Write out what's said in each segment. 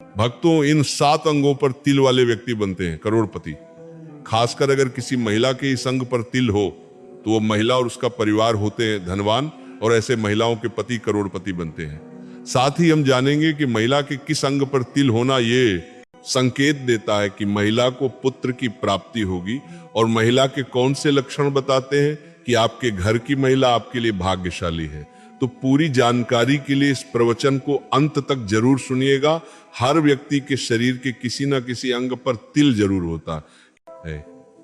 भक्तों, इन 7 अंगों पर तिल वाले व्यक्ति बनते हैं करोड़पति। खासकर अगर किसी महिला के इस अंग पर तिल हो तो वो महिला और उसका परिवार होते हैं धनवान, और ऐसे महिलाओं के पति करोड़पति बनते हैं। साथ ही हम जानेंगे कि महिला के किस अंग पर तिल होना ये संकेत देता है कि महिला को पुत्र की प्राप्ति होगी, और महिला के कौन से लक्षण बताते हैं कि आपके घर की महिला आपके लिए भाग्यशाली है। तो पूरी जानकारी के लिए इस प्रवचन को अंत तक जरूर सुनिएगा। हर व्यक्ति के शरीर के किसी न किसी अंग पर तिल जरूर होता है।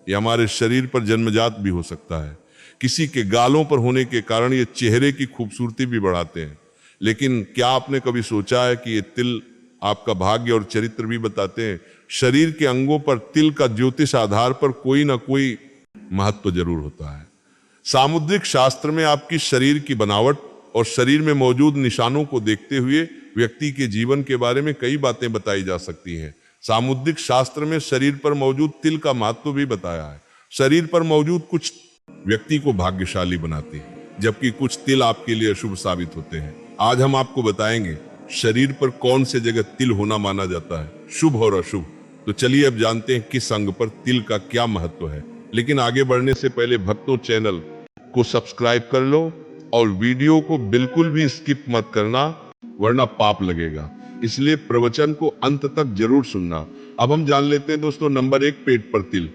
ये हमारे शरीर पर जन्मजात भी हो सकता है। किसी के गालों पर होने के कारण ये चेहरे की खूबसूरती भी बढ़ाते हैं। लेकिन क्या आपने कभी सोचा है कि ये तिल आपका भाग्य और चरित्र भी बताते हैं? शरीर के अंगों पर तिल का ज्योतिष आधार पर कोई ना कोई महत्व जरूर होता है। सामुद्रिक शास्त्र में आपकी शरीर की बनावट और शरीर में मौजूद निशानों को देखते हुए व्यक्ति के जीवन के बारे में कई बातें बताई जा सकती हैं। सामुद्रिक शास्त्र में शरीर पर मौजूद तिल का महत्व भी बताया है। शरीर पर मौजूद कुछ व्यक्ति को भाग्यशाली बनाते हैं, जबकि कुछ तिल आपके लिए अशुभ साबित होते हैं। आज हम आपको बताएंगे शरीर पर कौन से जगह तिल होना माना जाता है, शुभ और अशुभ। तो चलिए अब जानते हैं किस अंग पर तिल का क्या महत्व है। लेकिन आगे बढ़ने से पहले भक्तों, चैनल को सब्सक्राइब कर लो और वीडियो को बिल्कुल भी स्किप मत करना, वरना पाप लगेगा। इसलिए प्रवचन को अंत तक जरूर सुनना। अब हम जान लेते हैं दोस्तों, नंबर 1, पेट पर तिल।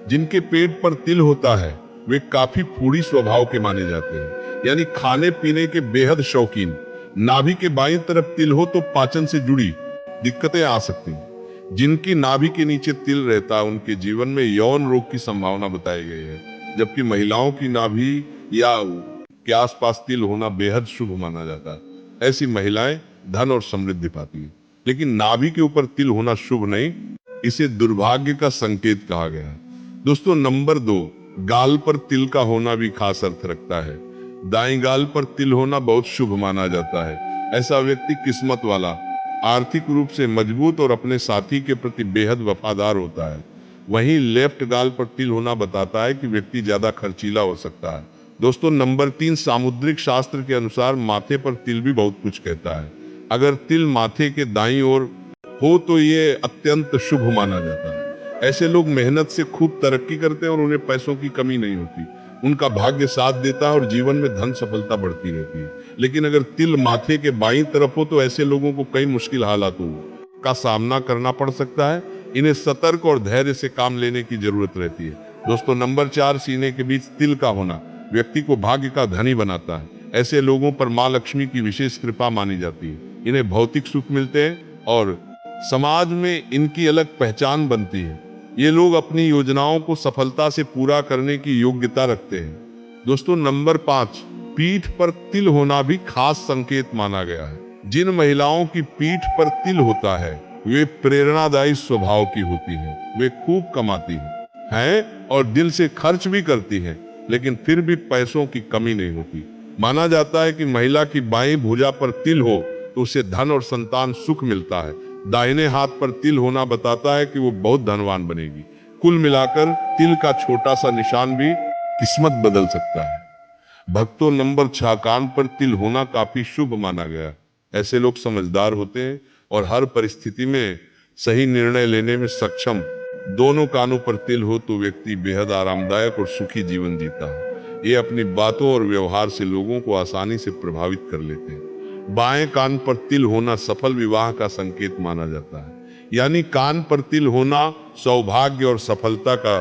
जिनके पेट पर तिल होता है वे काफी फूडी स्वभाव के माने जाते हैं, यानी खाने पीने के बेहद शौकीन। नाभि के बाईं तरफ तिल हो तो पाचन से जुड़ी दिक्कतें आ सकती हैं। जिनकी नाभि के नीचे तिल रहता है उनके जीवन में यौन रोग की संभावना बताई गई है, जबकि महिलाओं की नाभि या के आसपास तिल होना बेहद शुभ माना जाता है। ऐसी महिलाएं धन और समृद्धि पाती हैं। लेकिन नाभि के ऊपर तिल होना शुभ नहीं, इसे दुर्भाग्य का संकेत कहा गया है। दोस्तों, नंबर 2, गाल पर तिल का होना भी खास अर्थ रखता है। दाएं गाल पर तिल होना बहुत शुभ माना जाता है। ऐसा व्यक्ति किस्मत वाला, आर्थिक रूप से मजबूत और अपने साथी के प्रति बेहद वफादार होता है। वहीं लेफ्ट गाल पर तिल होना बताता है कि व्यक्ति ज्यादा खर्चीला हो सकता है। दोस्तों, नंबर 3, सामुद्रिक शास्त्र के अनुसार माथे पर तिल भी बहुत कुछ कहता है। अगर तिल माथे के दाईं ओर हो तो ये अत्यंत शुभ माना जाता है। ऐसे लोग मेहनत से खूब तरक्की करते हैं और उन्हें पैसों की कमी नहीं होती। उनका भाग्य साथ देता है और जीवन में धन सफलता बढ़ती रहती है। लेकिन अगर तिल माथे के बाईं तरफ हो तो ऐसे लोगों को कई मुश्किल हालातों का सामना करना पड़ सकता है। इन्हें सतर्क और धैर्य से काम लेने की जरूरत रहती है। दोस्तों, नंबर 4, सीने के बीच तिल का होना व्यक्ति को भाग्य का धनी बनाता है। ऐसे लोगों पर माँ लक्ष्मी की विशेष कृपा मानी जाती है। इन्हें भौतिक सुख मिलते हैं और समाज में इनकी अलग पहचान बनती है। ये लोग अपनी योजनाओं को सफलता से पूरा करने की योग्यता रखते हैं। दोस्तों, नंबर 5, पीठ पर तिल होना भी खास संकेत माना गया है। जिन महिलाओं की पीठ पर तिल होता है वे प्रेरणादायी स्वभाव की होती हैं। वे खूब कमाती हैं और दिल से खर्च भी करती हैं, लेकिन फिर भी पैसों की कमी नहीं होती। माना जाता है कि महिला की बाईं भुजा पर तिल हो तो उसे धन और संतान सुख मिलता है। दाहिने हाथ पर तिल होना बताता है कि वो बहुत धनवान बनेगी। कुल मिलाकर तिल का छोटा सा निशान भी किस्मत बदल सकता है। भक्तों, नंबर 6, कान पर तिल होना काफी शुभ माना गया। ऐसे लोग समझदार होते हैं और हर परिस्थिति में सही निर्णय लेने में सक्षम। दोनों कानों पर तिल हो तो व्यक्ति बेहद आरामदायक और सुखी जीवन जीता है। ये अपनी बातों और व्यवहार से लोगों को आसानी से प्रभावित कर लेते हैं। बाएं कान पर तिल होना सफल विवाह का संकेत माना जाता है। यानी कान पर तिल होना सौभाग्य और सफलता का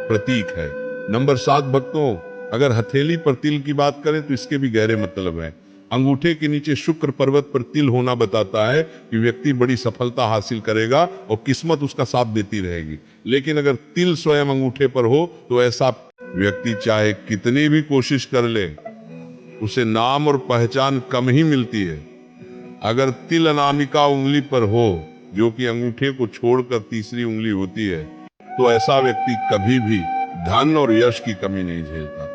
प्रतीक है। नंबर 7, भक्तों, अगर हथेली पर तिल की बात करें तो इसके भी गहरे मतलब है। अंगूठे के नीचे शुक्र पर्वत पर तिल होना बताता है कि व्यक्ति बड़ी सफलता हासिल करेगा और किस्मत उसका साथ देती रहेगी। लेकिन अगर तिल स्वयं अंगूठे पर हो तो ऐसा व्यक्ति चाहे कितनी भी कोशिश कर ले, उसे नाम और पहचान कम ही मिलती है। अगर तिल अनामिका उंगली पर हो, जो कि अंगूठे को छोड़कर तीसरी उंगली होती है, तो ऐसा व्यक्ति कभी भी धन और यश की कमी नहीं झेलता।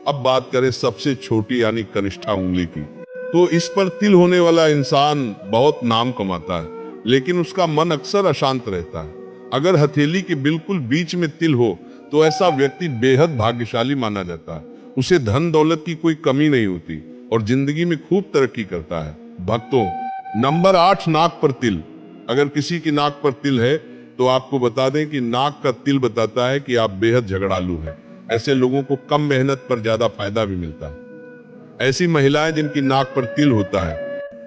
अब बात करें सबसे छोटी यानी कनिष्ठा उंगली की, तो इस पर तिल होने वाला इंसान बहुत नाम कमाता है, लेकिन उसका मन अक्सर अशांत रहता है। अगर हथेली के बिल्कुल बीच में तिल हो तो ऐसा व्यक्ति बेहद भाग्यशाली माना जाता है। उसे धन दौलत की कोई कमी नहीं होती और जिंदगी में खूब तरक्की करता है। भक्तों, नंबर 8, नाक पर तिल। अगर किसी की नाक पर तिल है तो आपको बता दें कि नाक का तिल बताता है कि आप बेहद झगड़ालू हैं। ऐसे लोगों को कम मेहनत पर ज्यादा फायदा भी मिलता है। ऐसी महिलाएं जिनकी नाक पर तिल होता है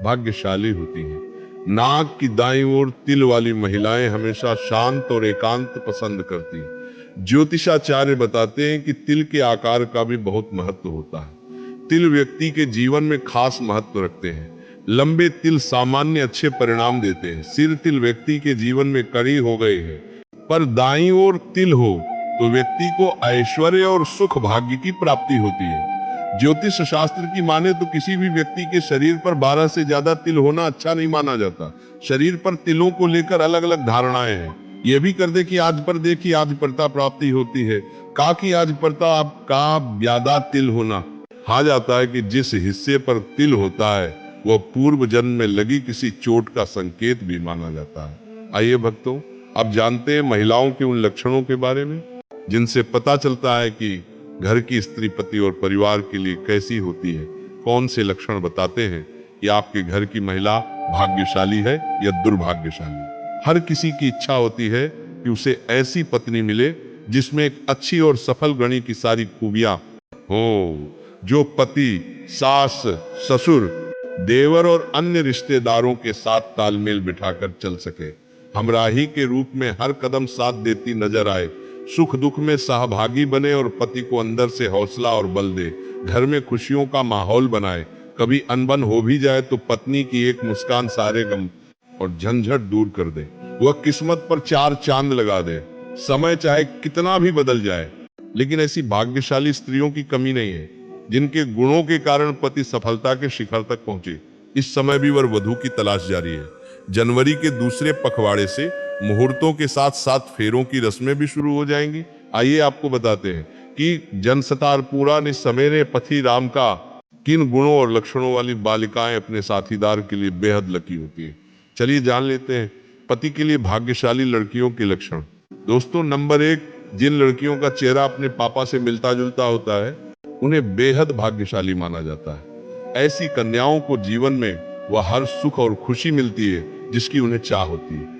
भाग्यशाली होती हैं। नाक की दाईं ओर तिल वाली महिलाएं हमेशा शांत और एकांत पसंद करती हैं। ज्योतिषाचार्य बताते हैं कि तिल के आकार का भी बहुत महत्व होता है। तिल व्यक्ति के जीवन में खास महत्व रखते हैं। लंबे तिल सामान्य अच्छे परिणाम देते हैं। सिर तिल व्यक्ति के जीवन में कड़ी हो गए हैं, पर दाईं ओर तिल हो तो व्यक्ति को ऐश्वर्य और सुख भाग्य की प्राप्ति होती है। ज्योतिष शास्त्र की माने तो किसी भी व्यक्ति के शरीर पर 12 से ज्यादा तिल होना अच्छा नहीं माना जाता। शरीर पर तिलों को लेकर अलग अलग धारणाएं हैं। यह भी कर दे कि आज पर देखी आज परता प्राप्ति होती है, का कि आज परता आपका ज्यादा तिल होना। कहा जाता है कि जिस हिस्से पर तिल होता है वह पूर्व जन्म में लगी किसी चोट का संकेत भी माना जाता है। आइए भक्तों, अब जानते हैं महिलाओं के उन लक्षणों के बारे में जिनसे पता चलता है कि घर की स्त्री पति और परिवार के लिए कैसी होती है। कौन से लक्षण बताते हैं कि आपके घर की महिला भाग्यशाली है या दुर्भाग्यशाली। हर किसी की इच्छा होती है कि उसे ऐसी पत्नी मिले जिसमें एक अच्छी और सफल गृहिणी की सारी खूबियां हो, जो पति, सास, ससुर, देवर और अन्य रिश्तेदारों के साथ तालमेल बिठाकर चल सके, हमराही के रूप में हर कदम साथ देती नजर आए, सुख दुख में सहभागी बने और पति को अंदर से हौसला और बल दे, घर में खुशियों का माहौल बनाए। कभी अनबन हो भी जाए तो पत्नी की एक मुस्कान सारे गम और झंझट दूर कर दे। वह किस्मत पर 4 चांद लगा दे। समय चाहे कितना भी बदल जाए, लेकिन ऐसी भाग्यशाली स्त्रियों की कमी नहीं है जिनके गुणों के कारण पति सफलता के शिखर तक पहुंचे। इस समय भी वर वधू की तलाश जारी है। जनवरी के दूसरे पखवाड़े से मुहूर्तों के साथ साथ फेरों की रस्में भी शुरू हो जाएंगी। आइए आपको बताते हैं कि जनसतार पूरा ने समेरे पति राम का किन गुणों और लक्षणों वाली बालिकाएं अपने साथीदार के लिए बेहद लकी होती है। चलिए जान लेते हैं पति के लिए भाग्यशाली लड़कियों के लक्षण। दोस्तों, नंबर 1, जिन लड़कियों का चेहरा अपने पापा से मिलता जुलता होता है उन्हें बेहद भाग्यशाली माना जाता है। ऐसी कन्याओं को जीवन में वह हर सुख और खुशी मिलती है जिसकी उन्हें चाह होती है।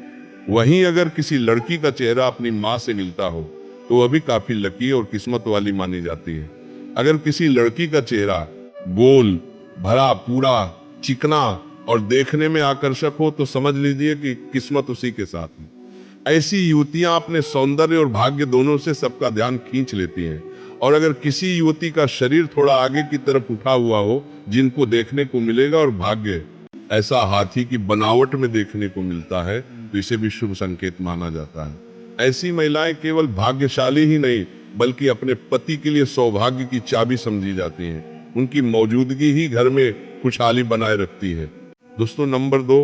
वहीं अगर किसी लड़की का चेहरा अपनी माँ से मिलता हो तो वह भी काफी लकी और किस्मत वाली मानी जाती है। अगर किसी लड़की का चेहरा गोल, भरा पूरा, चिकना और देखने में आकर्षक हो तो समझ लीजिए कि किस्मत उसी के साथ है। ऐसी युवतियां अपने सौंदर्य और भाग्य दोनों से सबका ध्यान खींच लेती हैं। और अगर किसी युवती का शरीर थोड़ा आगे की तरफ उठा हुआ हो, जिनको देखने को मिलेगा और भाग्य ऐसा हाथी की बनावट में देखने को मिलता है तो इसे भी शुभ संकेत माना जाता है। ऐसी महिलाएं केवल भाग्यशाली ही नहीं बल्कि अपने पति के लिए सौभाग्य की चाबी समझी जाती हैं। उनकी मौजूदगी ही घर में खुशहाली बनाए रखती है। दोस्तों, नंबर 2,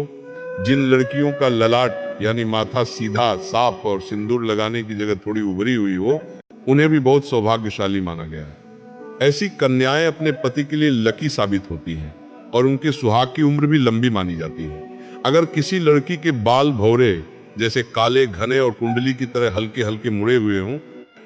जिन लड़कियों का ललाट यानी माथा सीधा, साफ और सिंदूर लगाने की जगह थोड़ी उभरी हुई हो, उन्हें भी बहुत सौभाग्यशाली माना गया है। ऐसी कन्याएं अपने पति के लिए लकी साबित होती हैं और उनके सुहाग की उम्र भी लंबी मानी जाती है। अगर किसी लड़की के बाल भौरे जैसे काले, घने और कुंडली की तरह हल्के हल्के मुड़े हुए हों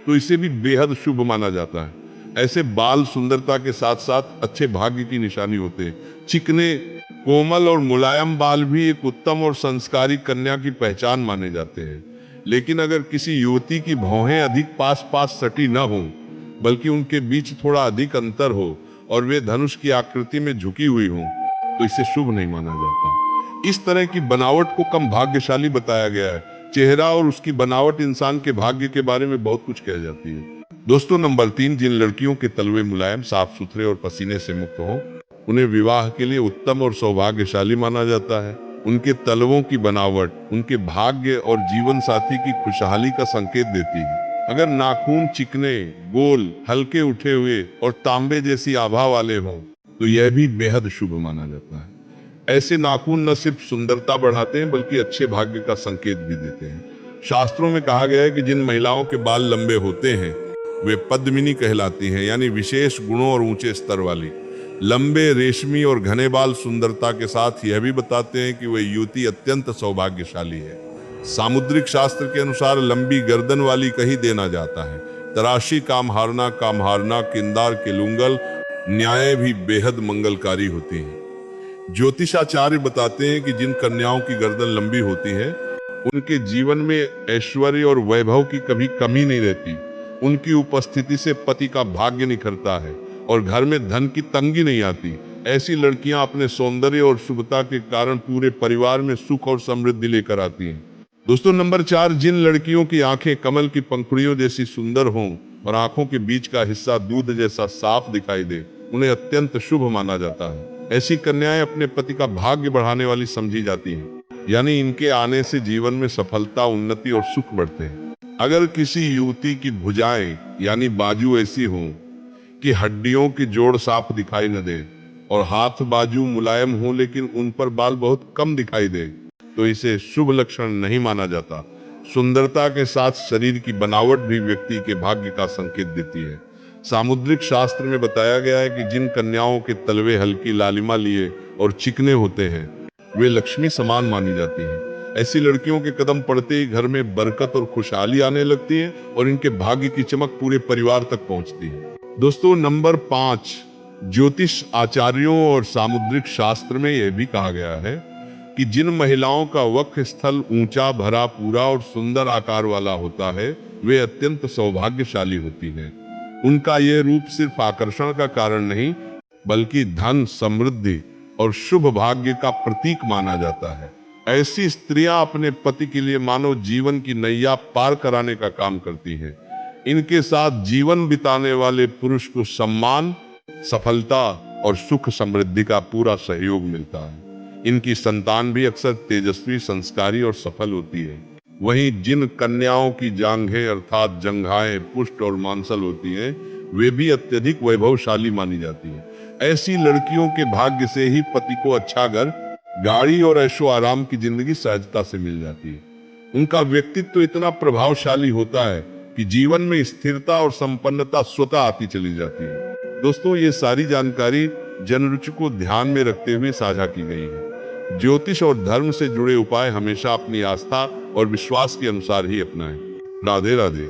तो इसे भी बेहद शुभ माना जाता है। ऐसे बाल सुंदरता के साथ साथ अच्छे भाग्य की निशानी होते हैं। चिकने, कोमल और मुलायम बाल भी एक उत्तम और संस्कारी कन्या की पहचान माने जाते हैं। लेकिन अगर किसी युवती की भौहें अधिक पास पास सटी न हो बल्कि उनके बीच थोड़ा अधिक अंतर हो और वे धनुष की आकृति में झुकी हुई हों तो इसे शुभ नहीं माना जाता। इस तरह की बनावट को कम भाग्यशाली बताया गया है। चेहरा और उसकी बनावट इंसान के भाग्य के बारे में बहुत कुछ कह जाती है। दोस्तों, नंबर 3, जिन लड़कियों के तलवे मुलायम, साफ सुथरे और पसीने से मुक्त हों उन्हें विवाह के लिए उत्तम और सौभाग्यशाली माना जाता है। उनके तलवों की बनावट उनके भाग्य और जीवन साथी की खुशहाली का संकेत देती है। अगर नाखून चिकने, गोल, हल्के उठे हुए और तांबे जैसी आभा वाले हों तो यह भी बेहद शुभ माना जाता है। ऐसे नाखून न सिर्फ सुंदरता बढ़ाते हैं बल्कि अच्छे भाग्य का संकेत भी देते हैं। शास्त्रों में कहा गया है कि जिन महिलाओं के बाल लंबे होते हैं वे पद्मिनी कहलाती हैं, यानी विशेष गुणों और ऊंचे स्तर वाली। लंबे, रेशमी और घने बाल सुंदरता के साथ यह भी बताते हैं कि वह युवती अत्यंत सौभाग्यशाली है। सामुद्रिक शास्त्र के अनुसार लंबी गर्दन वाली कही देना जाता है। तराशी, कामहारना, किंदार, केलुंगल न्याय भी बेहद मंगलकारी होती हैं। ज्योतिषाचार्य बताते हैं कि जिन कन्याओं की गर्दन लंबी होती है उनके जीवन में ऐश्वर्य और वैभव की कभी कमी नहीं रहती। उनकी उपस्थिति से पति का भाग्य निखरता है और घर में धन की तंगी नहीं आती। ऐसी लड़कियां अपने सौंदर्य और शुभता के कारण पूरे परिवार में सुख और समृद्धि लेकर आती हैं। दोस्तों, नंबर 4, जिन लड़कियों की आंखें कमल की पंखुड़ियों जैसी सुंदर हों और आंखों के बीच का हिस्सा दूध जैसा साफ दिखाई दे, उन्हें अत्यंत शुभ माना जाता है। ऐसी कन्याएं अपने पति का भाग्य बढ़ाने वाली समझी जाती हैं, यानी इनके आने से जीवन में सफलता, उन्नति और सुख बढ़ते हैं। अगर किसी युवती की भुजाएं यानी बाजू ऐसी हों कि हड्डियों की जोड़ साफ दिखाई न दे और हाथ बाजू मुलायम हो लेकिन उन पर बाल बहुत कम दिखाई दे, तो इसे शुभ लक्षण नहीं माना जाता। सुंदरता के साथ शरीर की बनावट भी व्यक्ति के भाग्य का संकेत देती है। सामुद्रिक शास्त्र में बताया गया है कि जिन कन्याओं के तलवे हल्की लालिमा लिए और चिकने होते हैं वे लक्ष्मी समान मानी जाती हैं। ऐसी लड़कियों के कदम पड़ते ही घर में बरकत और खुशहाली आने लगती है और इनके भाग्य की चमक पूरे परिवार तक पहुंचती है। दोस्तों, नंबर 5, ज्योतिष आचार्यों और सामुद्रिक शास्त्र में यह भी कहा गया है कि जिन महिलाओं का वक्ष स्थल ऊंचा, भरा, पूरा और सुंदर आकार वाला होता है वे अत्यंत सौभाग्यशाली होती हैं। उनका यह रूप सिर्फ आकर्षण का कारण नहीं बल्कि धन, समृद्धि और शुभ भाग्य का प्रतीक माना जाता है। ऐसी स्त्रियां अपने पति के लिए मानव जीवन की नैया पार कराने का काम करती हैं। इनके साथ जीवन बिताने वाले पुरुष को सम्मान, सफलता और सुख समृद्धि का पूरा सहयोग मिलता है। इनकी संतान भी अक्सर तेजस्वी, संस्कारी और सफल होती है। वहीं जिन कन्याओं की जांघें अर्थात जंघाएं पुष्ट और मांसल होती हैं, वे भी अत्यधिक वैभवशाली मानी जाती हैं। ऐसी लड़कियों के भाग्य से ही पति को अच्छा घर, गाड़ी और ऐशो आराम की जिंदगी सहजता से मिल जाती है। उनका व्यक्तित्व इतना प्रभावशाली होता है कि जीवन में स्थिरता और संपन्नता स्वतः आती चली जाती है। दोस्तों, ये सारी जानकारी जनरुचि को ध्यान में रखते हुए साझा की गई है। ज्योतिष और धर्म से जुड़े उपाय हमेशा अपनी आस्था और विश्वास के अनुसार ही अपनाएं। राधे राधे।